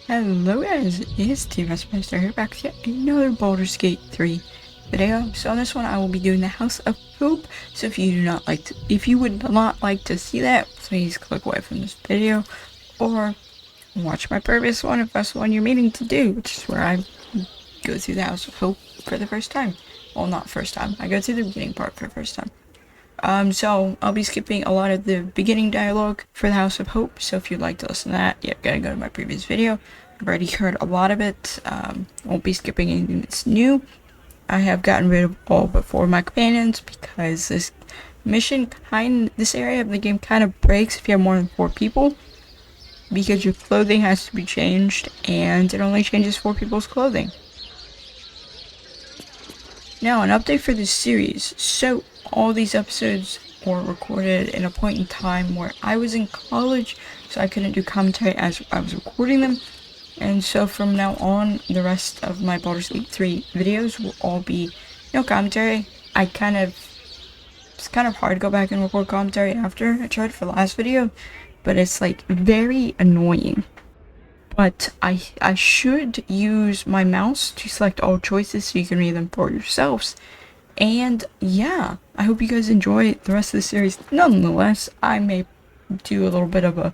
Hello guys, it's TFS Bearstar here back with yet another Baldur's Gate 3 video. So on this one I will be doing the House of Hope. So if you would not like to see that, please click away from this video or watch my previous one if that's the one you're meaning to do, which is where I go through the House of Hope for the first time. Well, not first time. I go through the beginning part for the first time. So I'll be skipping a lot of the beginning dialogue for the House of Hope, so if you'd like to listen to that, you gotta go to my previous video. I've already heard a lot of it. Won't be skipping anything that's new. I have gotten rid of all but 4 of my companions because this area of the game kind of breaks if you have more than 4 people, because your clothing has to be changed, and it only changes 4 people's clothing. Now, an update for this series. So, all these episodes were recorded in a point in time where I was in college, so I couldn't do commentary as I was recording them. And so from now on, the rest of my Baldur's Gate 3 videos will all be, commentary. It's kind of hard to go back and record commentary after. I tried for the last video, but it's like very annoying. But I should use my mouse to select all choices so you can read them for yourselves. And yeah, I hope you guys enjoy the rest of the series. Nonetheless, I may do a little bit of a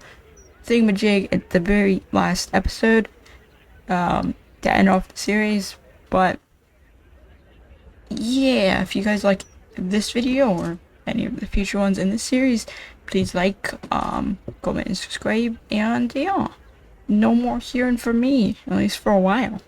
thingamajig at the very last episode to end off the series. But yeah, if you guys like this video or any of the future ones in this series, please like, comment, and subscribe. And yeah, no more hearing from me, at least for a while.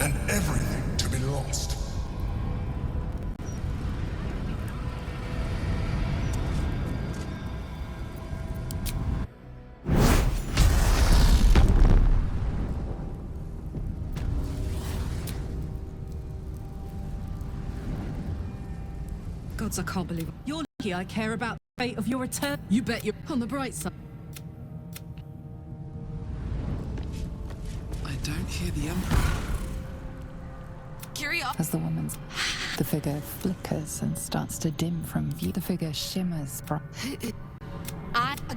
And everything to be lost. Gods, I can't believe it. You're lucky I care about the fate of your return. You bet you're on the bright side. I don't hear the Emperor. As the the figure flickers and starts to dim from view. The figure shimmers bright.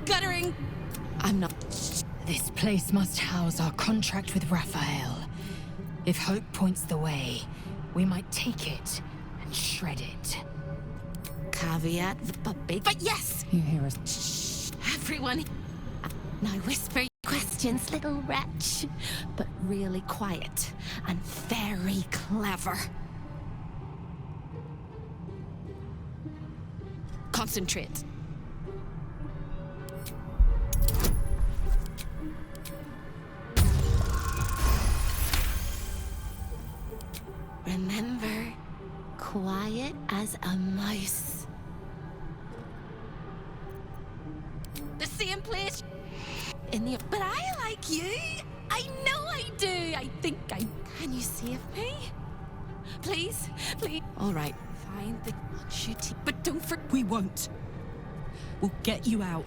Guttering! I'm not. This place must house our contract with Raphael. If hope points the way, we might take it and shred it. Caveat but yes! You hear us. Shh, everyone. Now whisper your questions, little wretch. But really quiet and very clever. Concentrate. Remember, quiet as a mouse. The same place in the... But I like you. I think I... Can you save me? Please? Please? All right. Fine. But don't for... We won't. We'll get you out.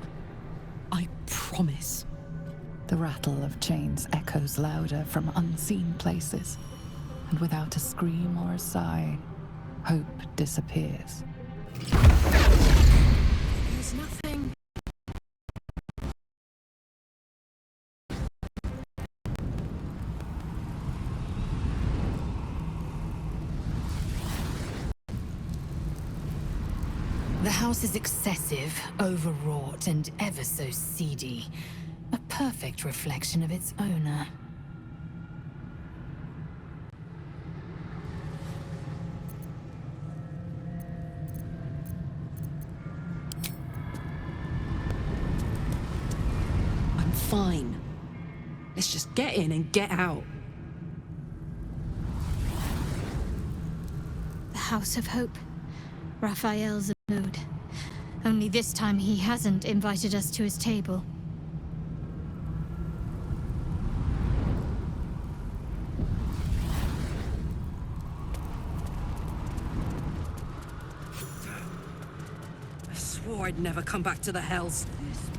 I promise. The rattle of chains echoes louder from unseen places, and without a scream or a sigh, hope disappears. There's nothing. The house is excessive, overwrought, and ever so seedy. A perfect reflection of its owner. I'm fine. Let's just get in and get out. The House of Hope. Raphael's abode. Only this time he hasn't invited us to his table. I swore I'd never come back to the Hells.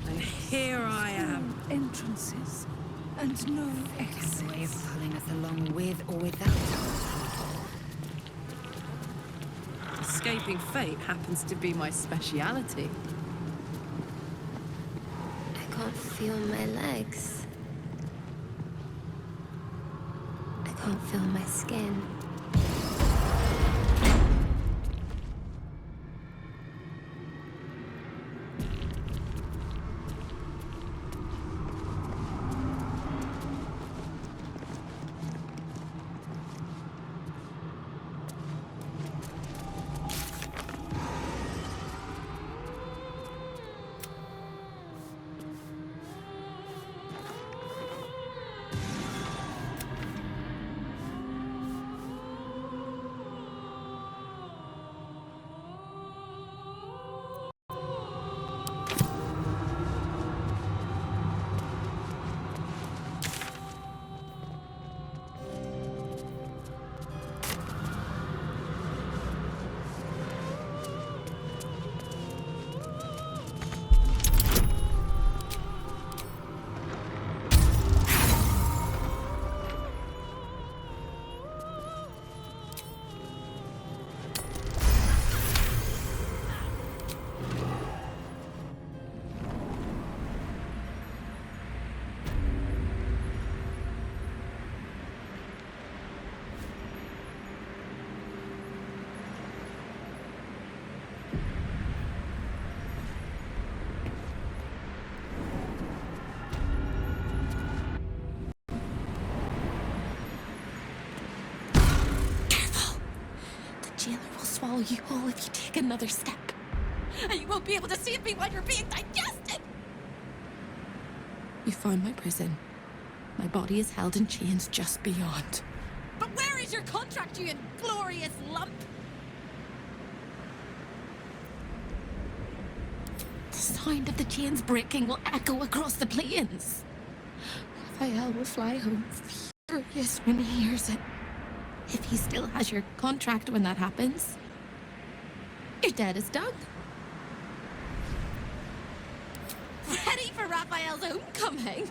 And here I am. Entrances and no exits. Way of pulling us along with or without our people. Escaping fate happens to be my speciality. I can't feel my legs. I can't feel my skin. Swallow you whole if you take another step. And you won't be able to save me while you're being digested! You found my prison. My body is held in chains just beyond. But where is your contract, you inglorious lump? The sound of the chains breaking will echo across the plains. Raphael will fly home furious when he hears it. If he still has your contract when that happens, your dead is done. Ready for Raphael's homecoming?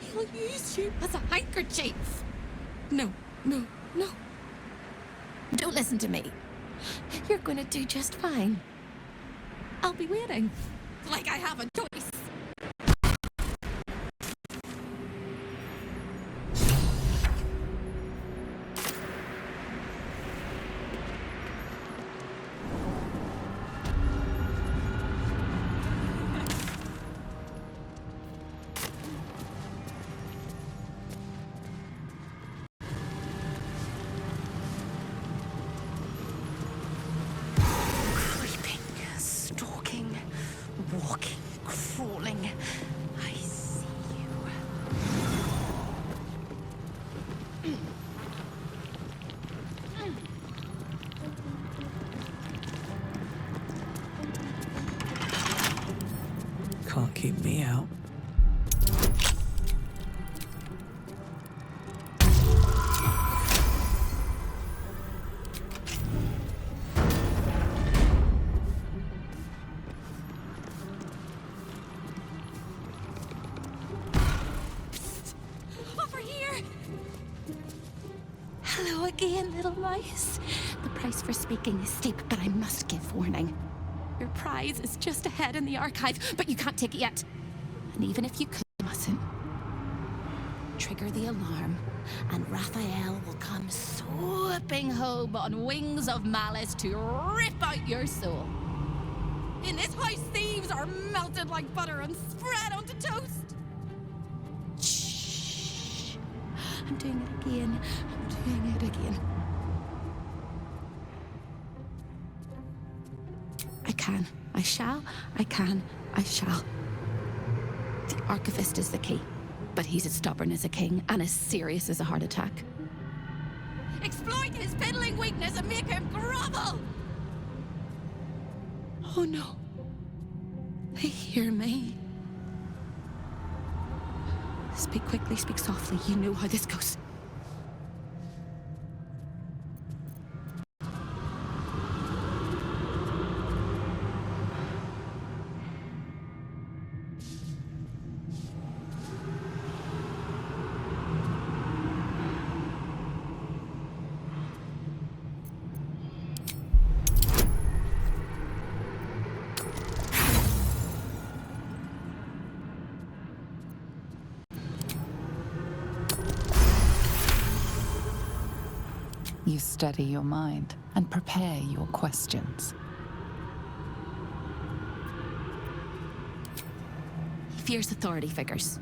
He'll use you as a handkerchief. No, no, no. Don't listen to me. You're gonna do just fine. I'll be waiting. Like I have a choice. Walking, again, little mice. The price for speaking is steep, but I must give warning. Your prize is just ahead in the archive, but you can't take it yet. And even if you could, you mustn't. Trigger the alarm, and Raphael will come swooping home on wings of malice to rip out your soul. In this house, thieves are melted like butter and spread onto toast. Shh. I'm doing it again. I'm doing it again. I can. I shall. I can. I shall. The archivist is the key, but he's as stubborn as a king and as serious as a heart attack. Exploit his piddling weakness and make him grovel! Oh no. They hear me. Speak quickly, speak softly. You know how this goes. You steady your mind and prepare your questions. He fears authority figures.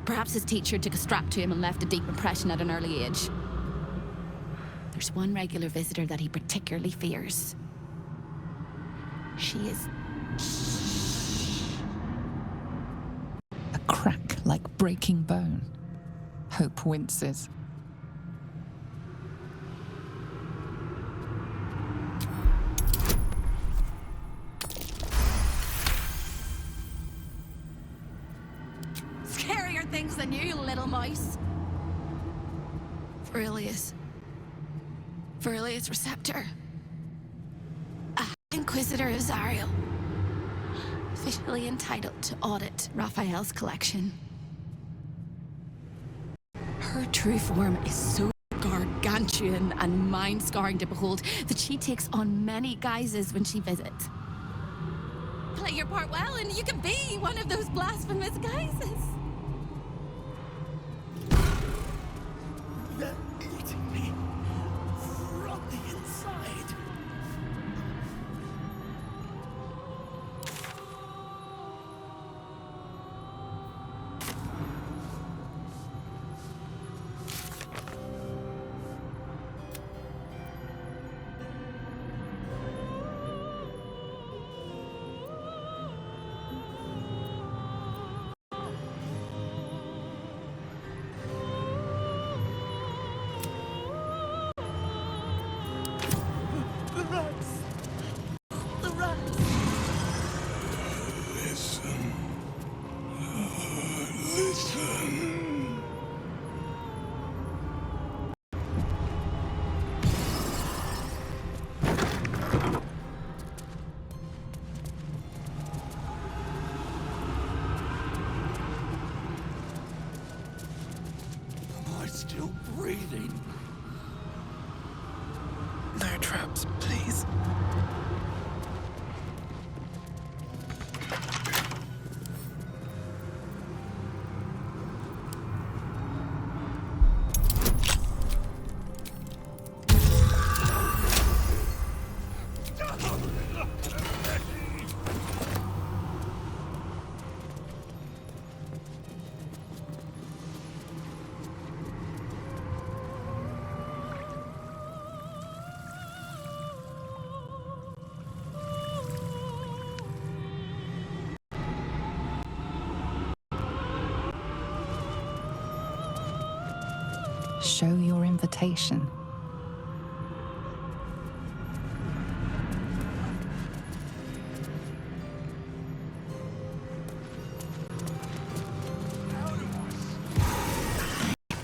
Perhaps his teacher took a strap to him and left a deep impression at an early age. There's one regular visitor that he particularly fears. She is... A crack like breaking bone. Hope winces. Scarier things than you, little mice. Verilius Receptor. A Inquisitor of Zariel. Officially entitled to audit Raphael's collection. Her true form is so gargantuan and mind-scarring to behold that she takes on many guises when she visits. Play your part well and you can be one of those blasphemous guises. They're eating me from the inside. The rats! Listen. Listen. Am I still breathing? No traps, please. Show your invitation.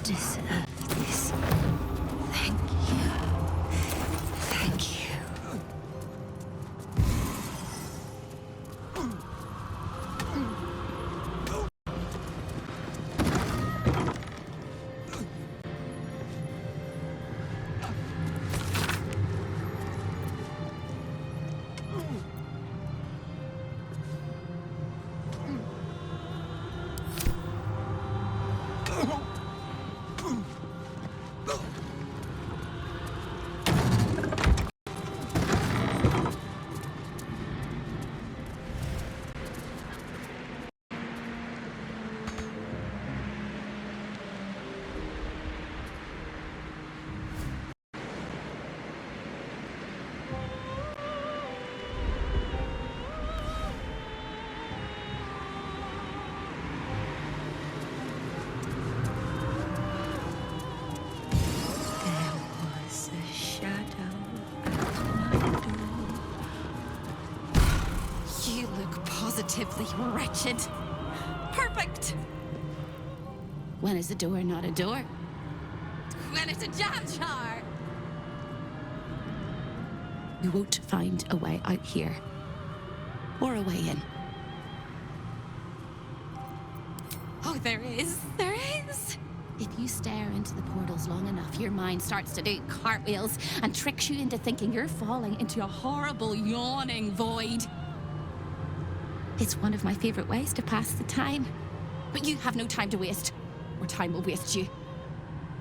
Deserve this. Thank you. Thank you. positively wretched. Perfect! When is a door not a door? When it's a jam jar! You won't find a way out here. Or a way in. Oh, there is. There is! If you stare into the portals long enough, your mind starts to do cartwheels and tricks you into thinking you're falling into a horrible, yawning void. It's one of my favorite ways to pass the time. But you have no time to waste, or time will waste you.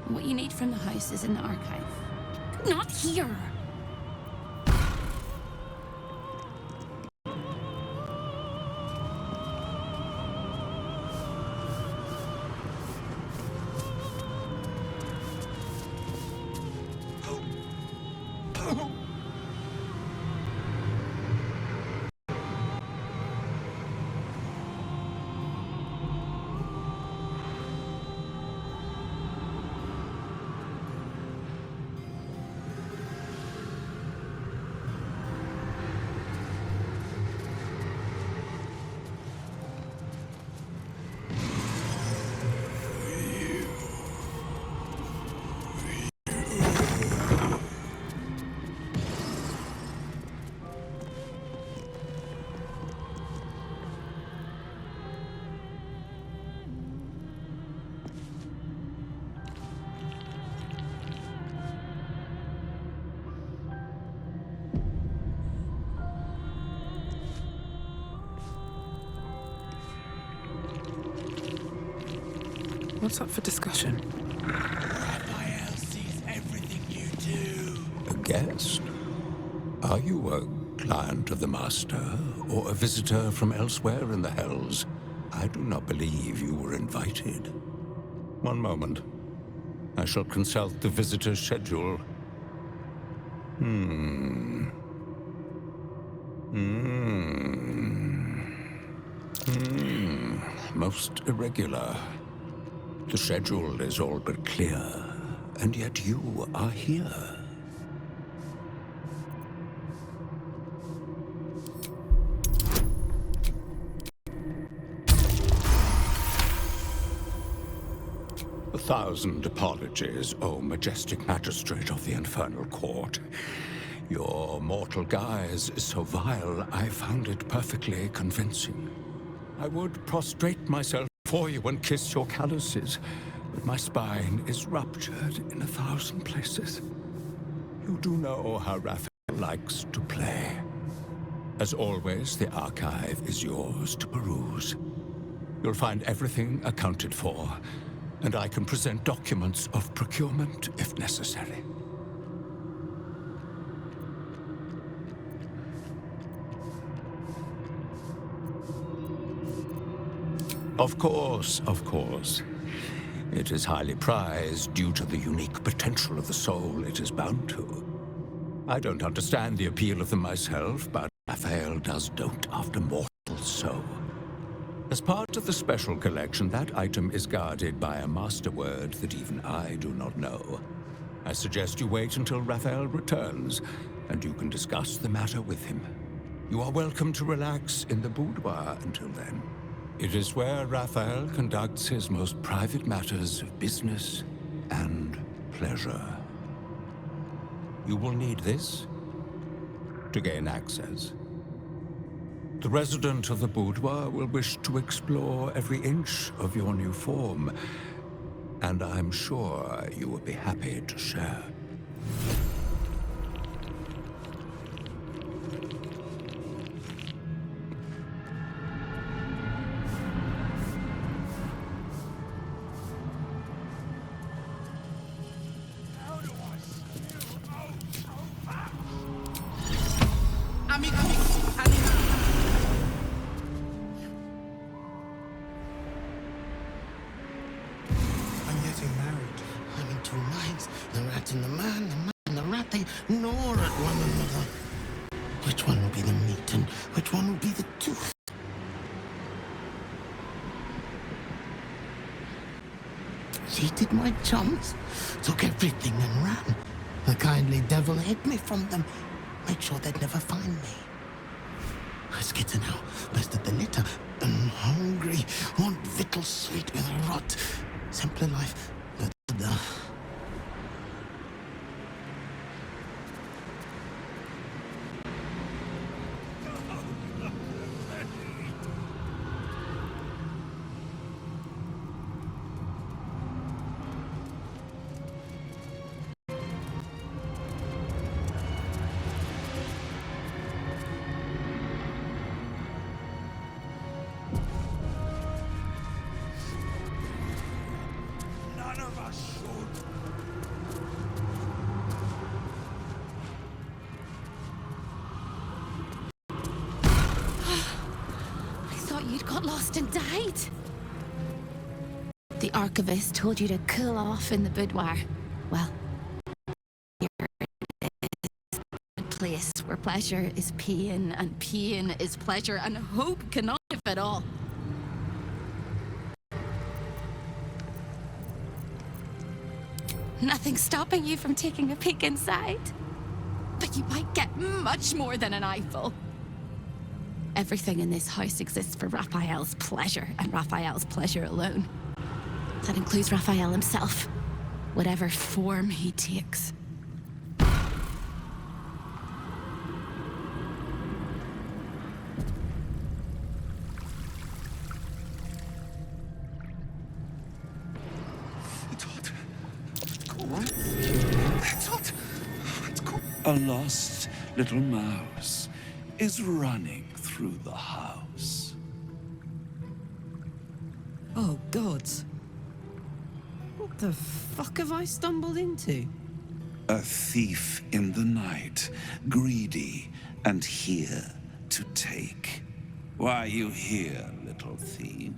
And what you need from the house is in the archive. Not here! What's up for discussion? Raphael sees everything you do. A guest? Are you a client of the Master, or a visitor from elsewhere in the Hells? I do not believe you were invited. One moment. I shall consult the visitor's schedule. Most irregular. The schedule is all but clear, and yet you are here. A thousand apologies, O majestic magistrate of the Infernal Court. Your mortal guise is so vile, I found it perfectly convincing. I would prostrate myself for you and kiss your calluses, but my spine is ruptured in 1,000 places. You do know how Raphael likes to play. As always, the archive is yours to peruse. You'll find everything accounted for, and I can present documents of procurement if necessary. Of course, of course. It is highly prized due to the unique potential of the soul it is bound to. I don't understand the appeal of them myself, but Raphael does dote after mortals so. As part of the special collection, that item is guarded by a master word that even I do not know. I suggest you wait until Raphael returns, and you can discuss the matter with him. You are welcome to relax in the boudoir until then. It is where Raphael conducts his most private matters of business and pleasure. You will need this to gain access. The resident of the boudoir will wish to explore every inch of your new form, and I'm sure you will be happy to share. Cheated my chums, took everything and ran. The kindly devil hid me from them, made sure they'd never find me. Skitter now, best at the litter. I'm hungry, want victuals sweet with rot. Simpler life, but the... None of us should. I thought you'd got lost and died. The archivist told you to cool off in the boudoir. Well, here it is. A place where pleasure is pain, and pain is pleasure, and hope cannot have it all. Nothing's stopping you from taking a peek inside. But you might get much more than an eyeful. Everything in this house exists for Raphael's pleasure, and Raphael's pleasure alone. That includes Raphael himself, whatever form he takes. A lost little mouse is running through the house. Oh, gods. What the fuck have I stumbled into? A thief in the night, greedy and here to take. Why are you here, little thief?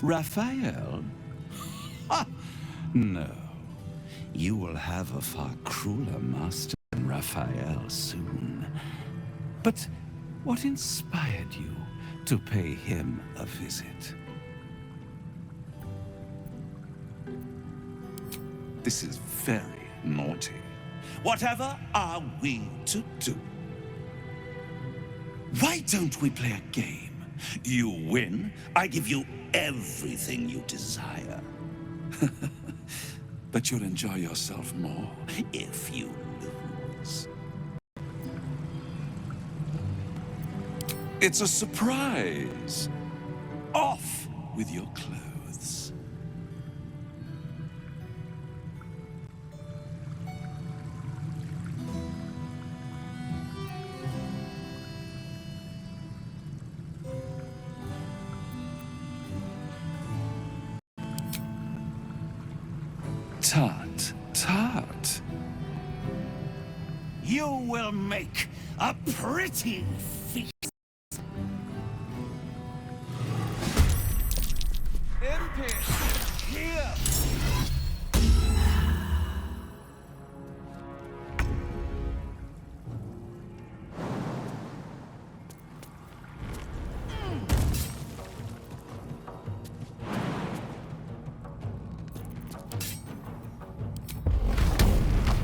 Raphael? Ha! No. You will have a far crueler master than Raphael soon. But what inspired you to pay him a visit? This is very naughty. Whatever are we to do? Why don't we play a game? You win, I give you everything you desire. But you'll enjoy yourself more if you lose. It's a surprise. Off with your clothes. Tut, tut. You will make a pretty feast. Impish, here!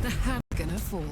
The ham's gonna fall.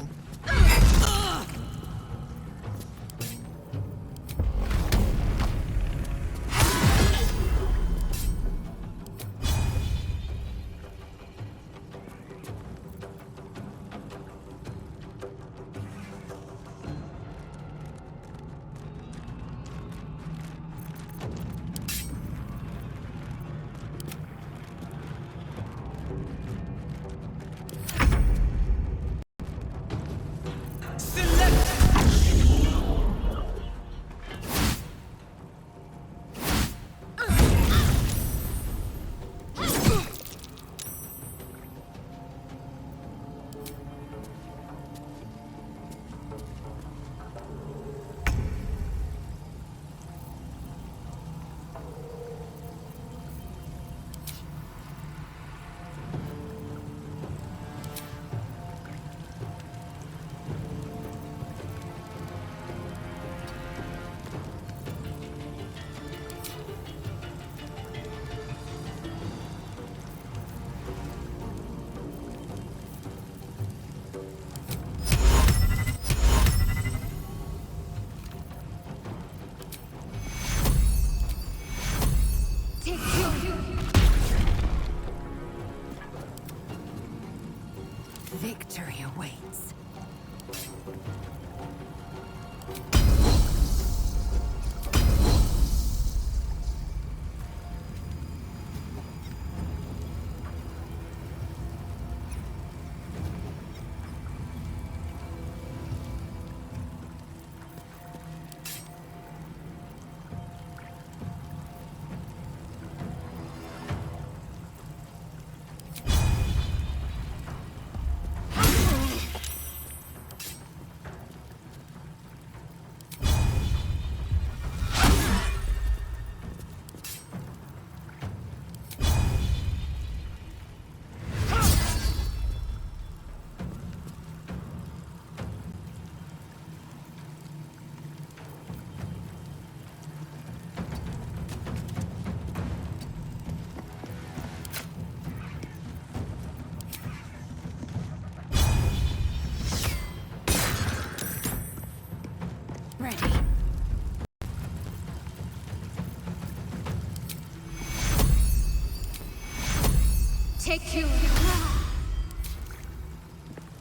Take you.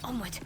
Onward.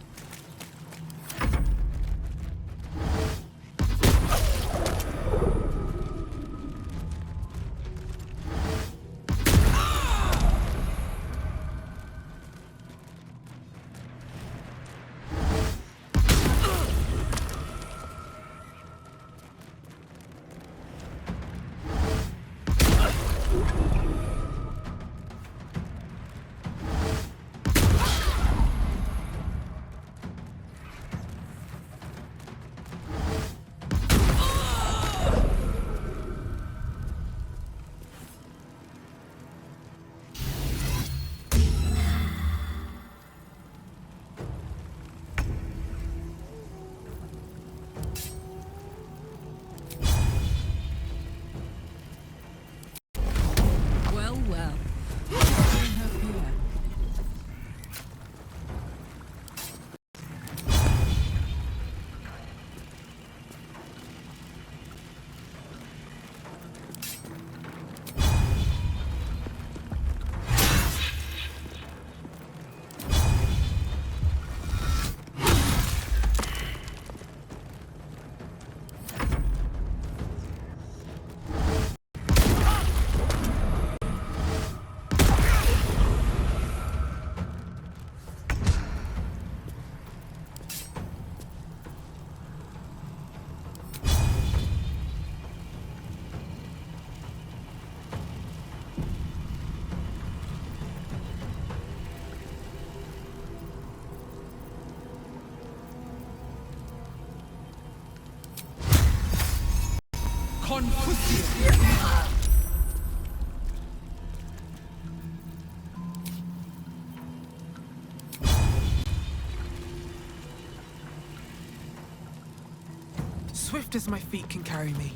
Swift as my feet can carry me.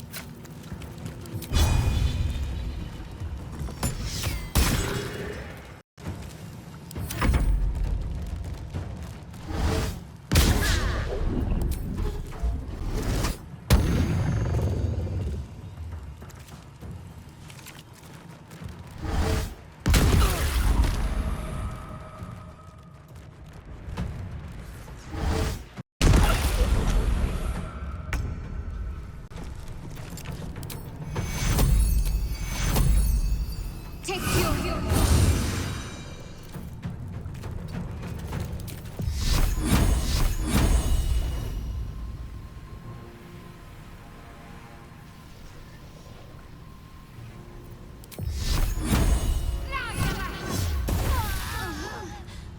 Take you.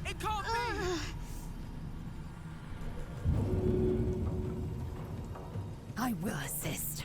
It can't be! I will assist.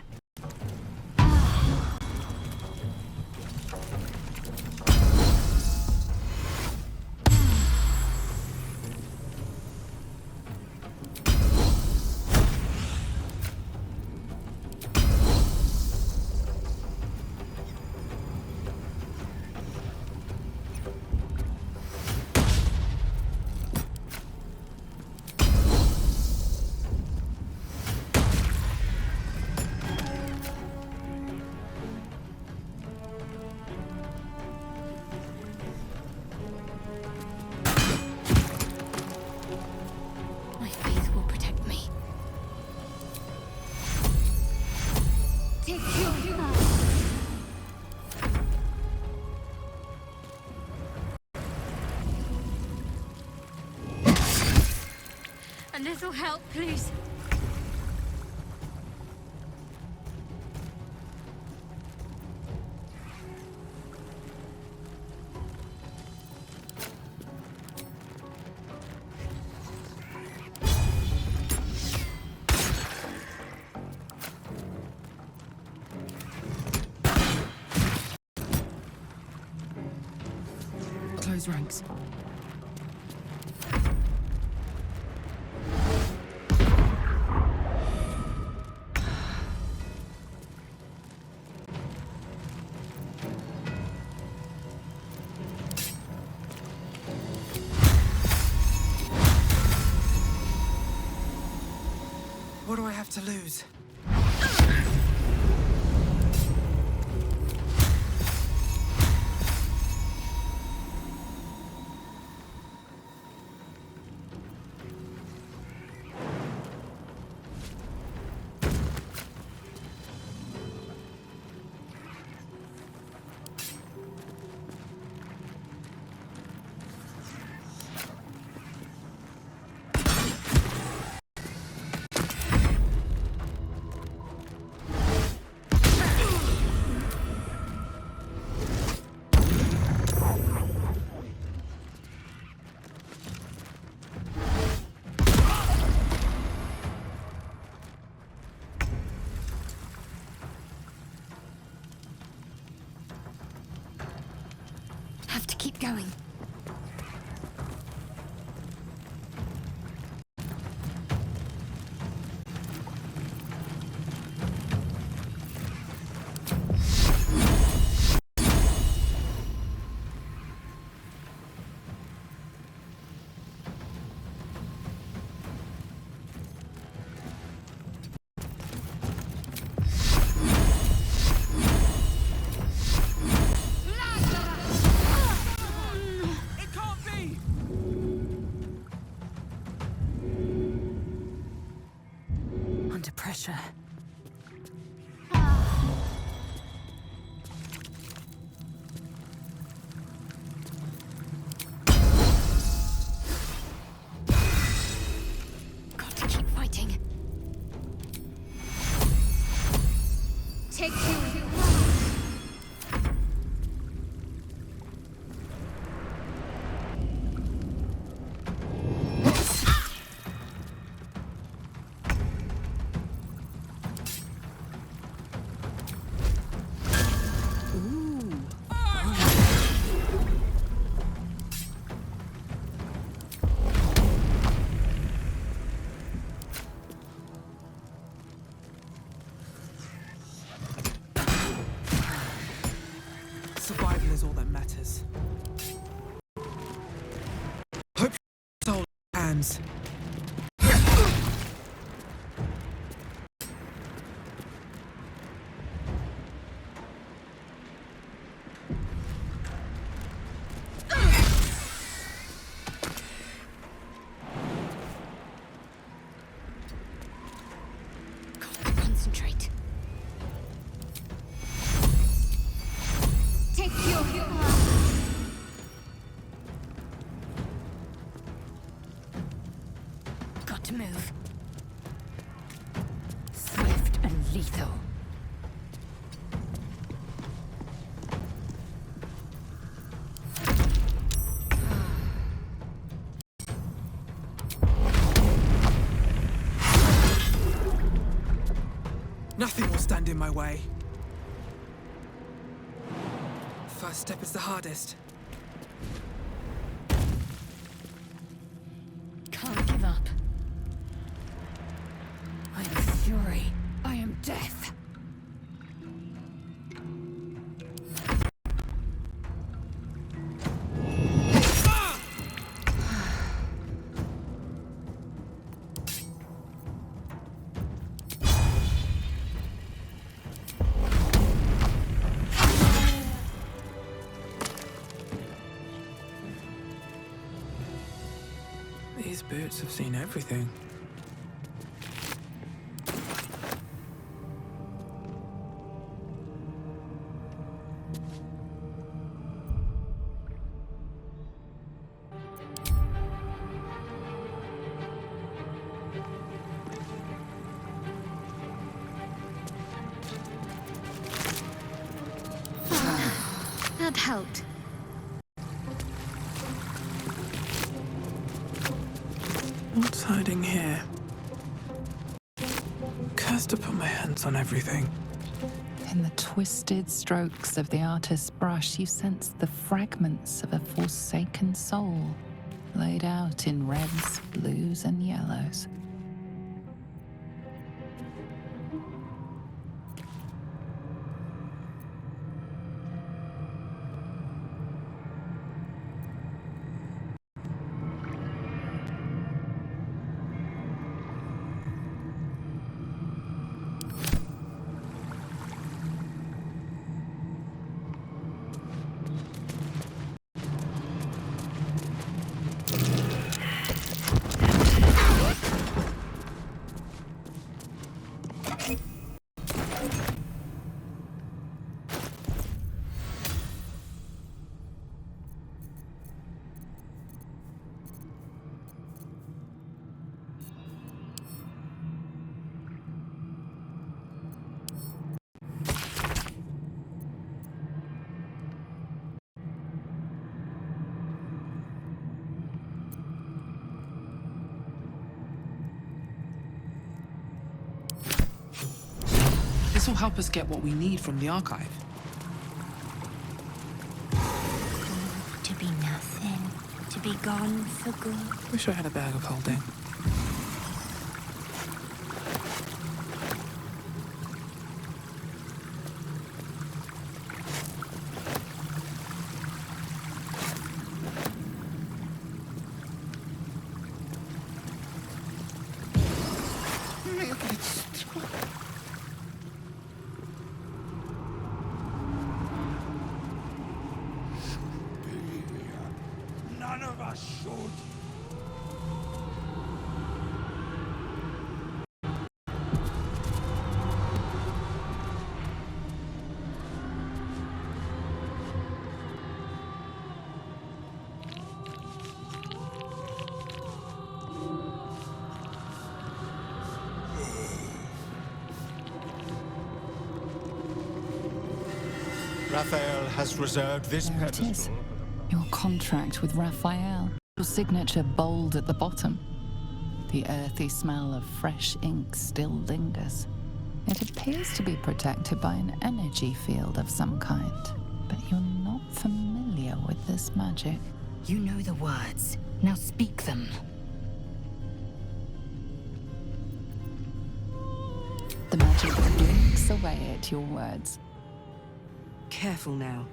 My faith will protect me. Take you. A little help, please. Close ranks. What do I have to lose? have to keep going. Under pressure. Got to keep fighting. Take you. Survival is all that matters. Hope soul hands. Concentrate. Take you. Got to move. Swift and lethal. Nothing will stand in my way. First step is the hardest. Can't give up. I am fury. I am death. These boots have seen everything. That helped. What's hiding here? Cursed to put my hands on everything. In the twisted strokes of the artist's brush, you sense the fragments of a forsaken soul, laid out in reds, blues, and yellows. This will help us get what we need from the archive. be gone for good. Wish I had a bag of holding. None of us should. Raphael has reserved this There it is. pedestal. Your contract with Raphael. Your signature bold at the bottom. The earthy smell of fresh ink still lingers. It appears to be protected by an energy field of some kind, but you're not familiar with this magic. You know the words. Now speak them. The magic blinks away at your words. Careful now.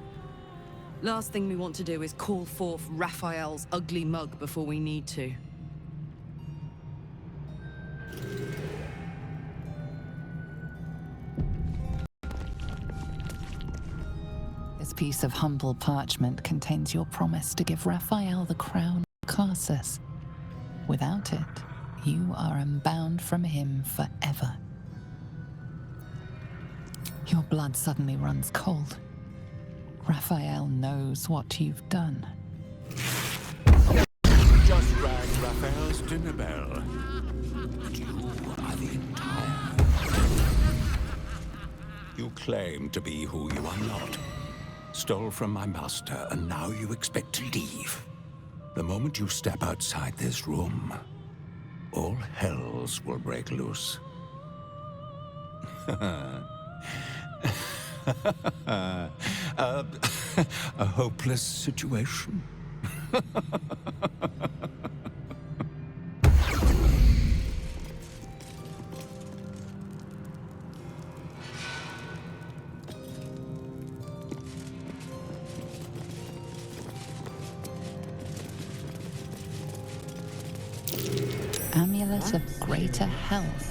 Last thing we want to do is call forth Raphael's ugly mug before we need to. This piece of humble parchment contains your promise to give Raphael the crown of Carsus. Without it, you are unbound from him forever. Your blood suddenly runs cold. Raphael knows what you've done. Just rang Raphael's dinner bell. But you are the entire... You claim to be who you are not. Stole from my master, and now you expect to leave. The moment you step outside this room, all hells will break loose. A hopeless situation. Amulet of greater health.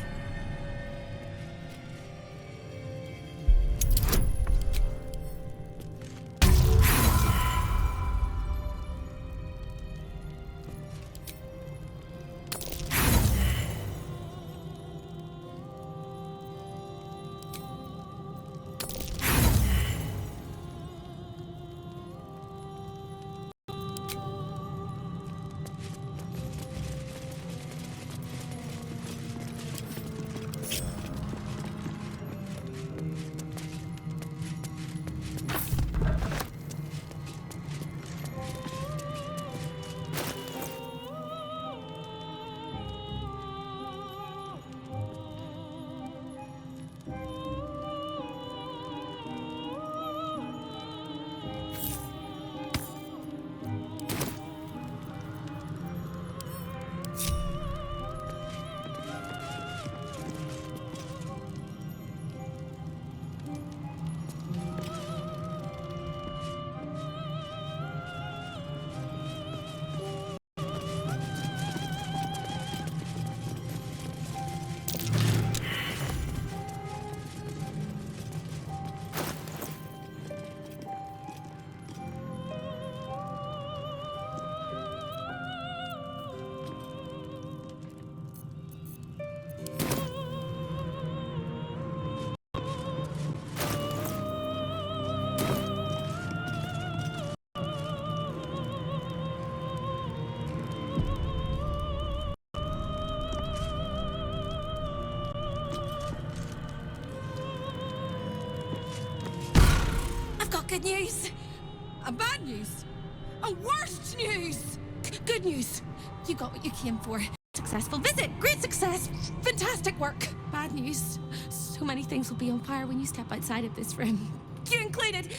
Good news! And bad news! And worst news! Good news! You got what you came for. Successful visit! Great success! Fantastic work! Bad news. So many things will be on fire when you step outside of this room. You included!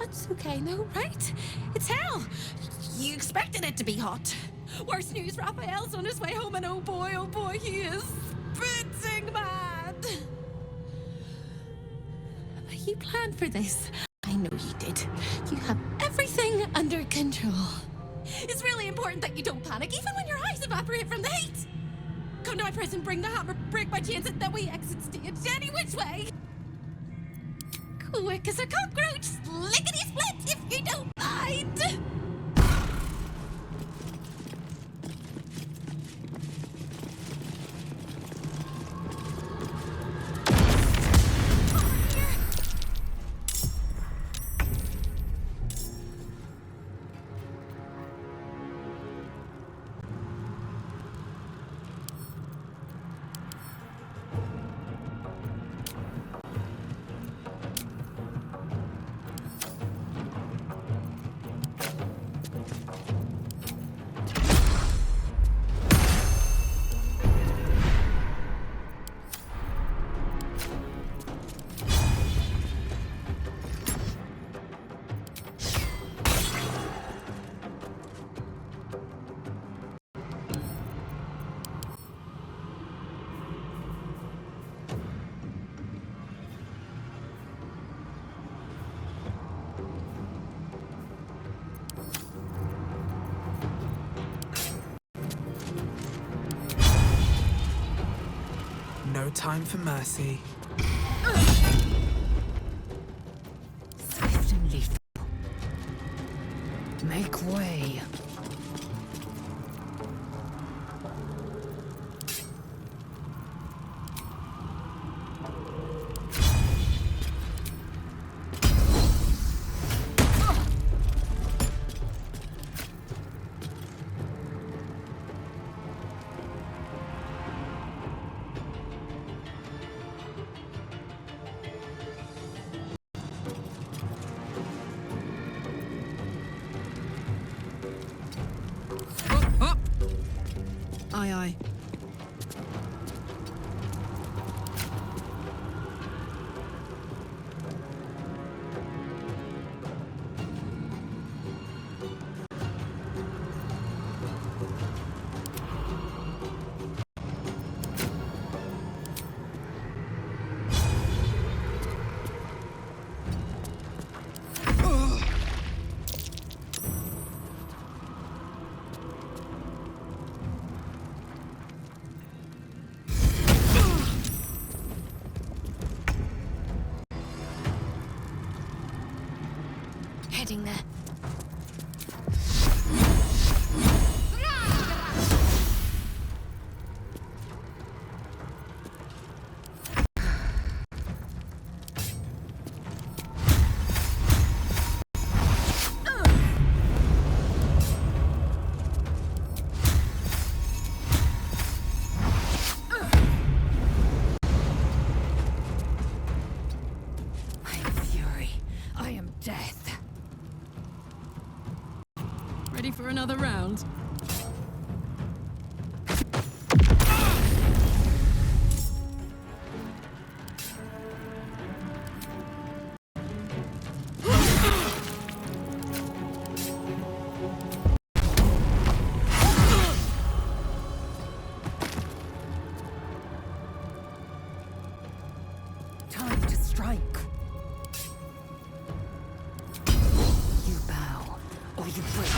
That's okay, no, right? It's hell. You expected it to be hot. Worst news, Raphael's on his way home, and oh boy, he is spitting mad. You planned for this. I know you did. You have everything under control. It's really important that you don't panic, even when your eyes evaporate from the heat. Come to my prison, bring the hammer, break my chains, and then we exit stage any which way. Quick as a cockroach, lickety-split, if you don't mind. No time for mercy. Swift and lethal. Make way. Aye, aye. Heading there. I am fury. I am death. Ready for another round? Time to strike. You bow, or you break.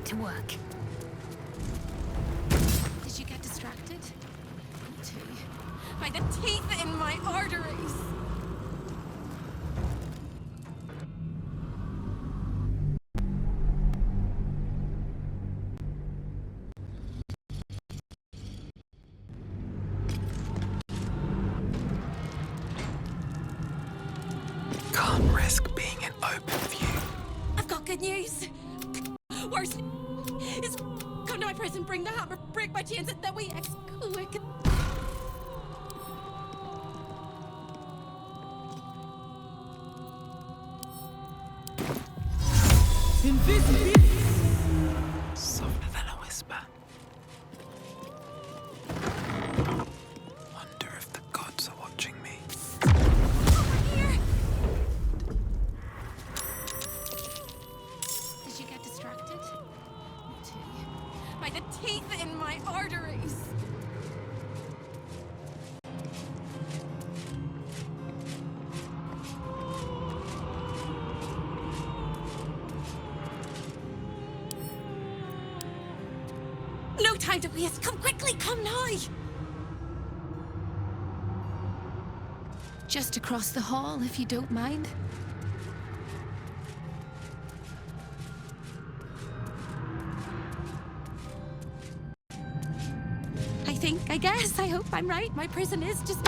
to work. Did you get distracted? Me too. By the teeth in my arteries. Can't risk being in open view. I've got good news. Worst is come to my prison, bring the hammer, break my chains, and then we quick. Softer than a whisper. Wonder if the gods are watching me. Over here. Did you get distracted? Me too. By the teeth in my arteries. No time to waste. Come quickly, come now. Just across the hall, if you don't mind. I guess, I hope I'm right. My prison is just...